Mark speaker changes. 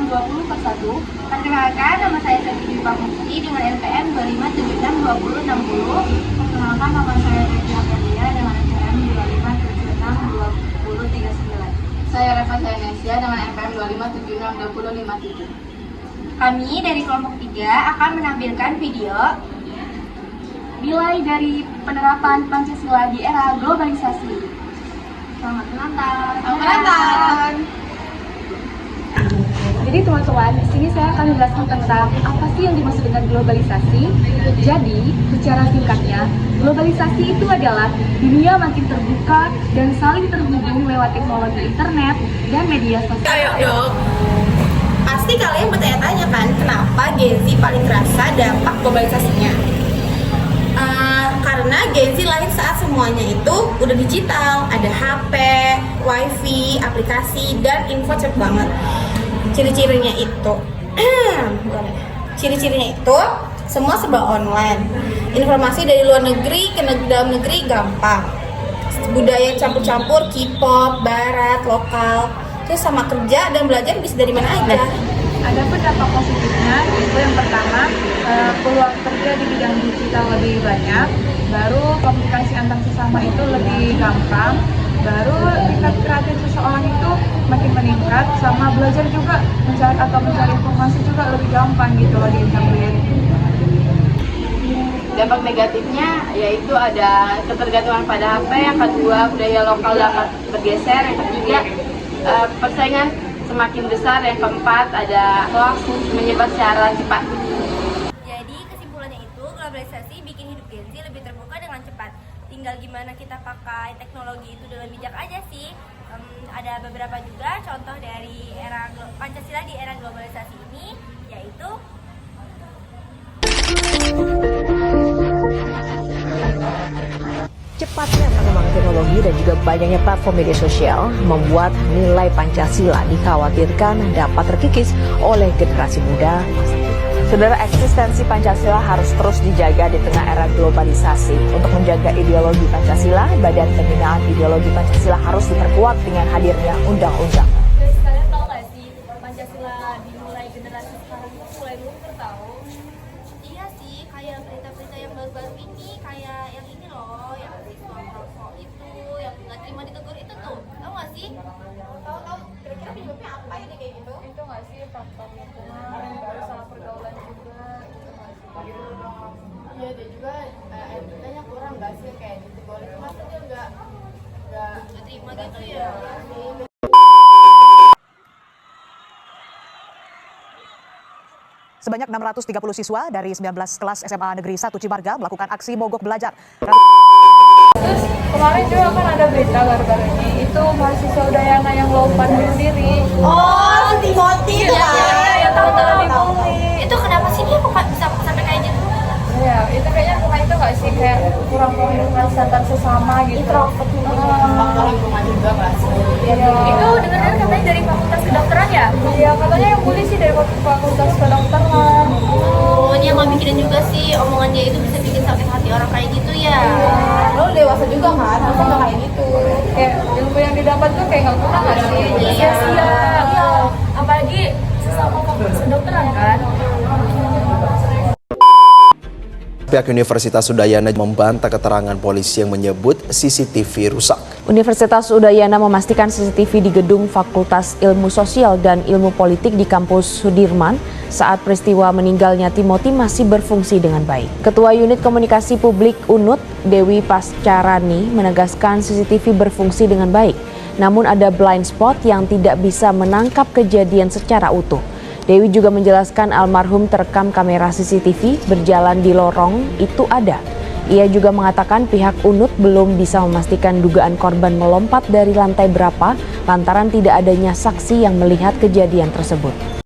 Speaker 1: 20/1. Perkenalkan, nama saya Siti Pamukti dengan NPM 25762060. Perkenalkan, nama saya Regi Amelia dengan NPM 25762039.
Speaker 2: Saya Reva Sayanesia dengan NPM 25762057.
Speaker 1: Kami dari kelompok 3 akan menampilkan video nilai dari penerapan Pancasila di era globalisasi. Selamat menonton.
Speaker 2: Selamat menonton.
Speaker 3: Jadi teman-teman, di sini saya akan menjelaskan tentang apa sih yang dimaksud dengan globalisasi. Jadi, secara singkatnya, globalisasi itu adalah dunia makin terbuka dan saling terhubung lewat teknologi internet dan media sosial.
Speaker 4: Ayo, pasti kalian bertanya-tanya kan, kenapa Gen Z paling kerasa dampak globalisasinya? Karena Gen Z lahir saat semuanya itu udah digital, ada HP, wifi, aplikasi, dan info cepet banget. Ciri-cirinya itu semua serba online. Informasi dari luar negeri ke dalam negeri gampang. Budaya campur-campur, K-pop, barat, lokal. Terus sama kerja dan belajar bisa dari mana aja.
Speaker 3: Ada pun dampak positifnya, yaitu yang pertama, peluang kerja di bidang digital lebih banyak. Baru komunikasi antar sesama itu lebih gampang. Baru tingkat kreatif seseorang itu makin meningkat, sama belajar juga mencari informasi juga lebih gampang gitu loh di internet.
Speaker 2: Dampak negatifnya yaitu ada ketergantungan pada HP, yang kedua budaya lokal dapat bergeser, yang ketiga persaingan semakin besar, yang keempat ada hoax menyebar secara cepat.
Speaker 5: Jadi kesimpulannya itu, globalisasi bikin hidup Gen Z lebih terbuka dengan cepat. Tinggal gimana kita pakai teknologi itu dengan bijak aja sih. Ada beberapa juga contoh dari era Pancasila di era globalisasi ini, yaitu
Speaker 6: cepatnya perkembangan teknologi dan juga banyaknya platform media sosial membuat nilai Pancasila dikhawatirkan dapat terkikis oleh generasi muda. Saudara, eksistensi Pancasila harus terus dijaga di tengah era globalisasi. Untuk menjaga ideologi Pancasila, Badan Pembinaan Ideologi Pancasila harus diperkuat dengan hadirnya undang-undang.
Speaker 5: guys, kalian tahu nggak sih Pancasila dimulai generasi sekarang itu mulai luntur tahu? Iya sih, kayak berita-berita yang baru-baru ini, kayak yang ini loh, yang siswa merokok itu, yang nggak terima ditegur itu tuh, tahu nggak sih?
Speaker 4: Tahu-tahu kira-kira penyebabnya apa ini kayak gitu?
Speaker 3: Itu nggak sih faktor lingkungan, baru sama pergaulan juga, gitu nggak sih?
Speaker 2: Iya, dia juga etikanya kurang nggak sih, kayak gitu boleh masa dia nggak
Speaker 5: Terima gitu ya.
Speaker 6: Sebanyak 630 siswa dari 19 kelas SMA Negeri 1 Cimarga melakukan aksi mogok belajar.
Speaker 3: Terus kemarin juga kan ada berita baru-baru ini, itu mahasiswa Udayana yang lompat bunuh diri.
Speaker 4: Oh, Timothy lah.
Speaker 3: Ya tahu dibully.
Speaker 5: Itu kenapa sih dia kok bisa sampai kayak gitu?
Speaker 3: Ya, itu kayaknya bukan itu nggak sih, kayak kurang komunikasi antar sesama gitu.
Speaker 2: faktor lingkungan juga nggak sih?
Speaker 5: Itu dengar-dengar katanya dari fakultas kedokteran ya?
Speaker 3: Iya, katanya yang bully sih dari fakultas kedokteran.
Speaker 5: Oh, dia nggak mikirin juga sih omongan dia itu bisa bikin sakit hati orang kayak gitu ya.
Speaker 4: Lo dewasa juga kan, masa nggak kayak gitu?
Speaker 3: Kayak ilmu yang didapat tuh kayak nggak kurang nggak sih?
Speaker 5: Iya sih ya. Iya. Apalagi sesama fakultas kedokteran kan.
Speaker 7: Pihak Universitas Udayana membantah keterangan polisi yang menyebut CCTV rusak.
Speaker 6: Universitas Udayana memastikan CCTV di gedung Fakultas Ilmu Sosial dan Ilmu Politik di kampus Sudirman saat peristiwa meninggalnya Timothy masih berfungsi dengan baik. Ketua Unit Komunikasi Publik UNUT, Dewi Pascarani, menegaskan CCTV berfungsi dengan baik. Namun ada blind spot yang tidak bisa menangkap kejadian secara utuh. Dewi juga menjelaskan almarhum terekam kamera CCTV berjalan di lorong itu ada. Ia juga mengatakan pihak UNUT belum bisa memastikan dugaan korban melompat dari lantai berapa lantaran tidak adanya saksi yang melihat kejadian tersebut.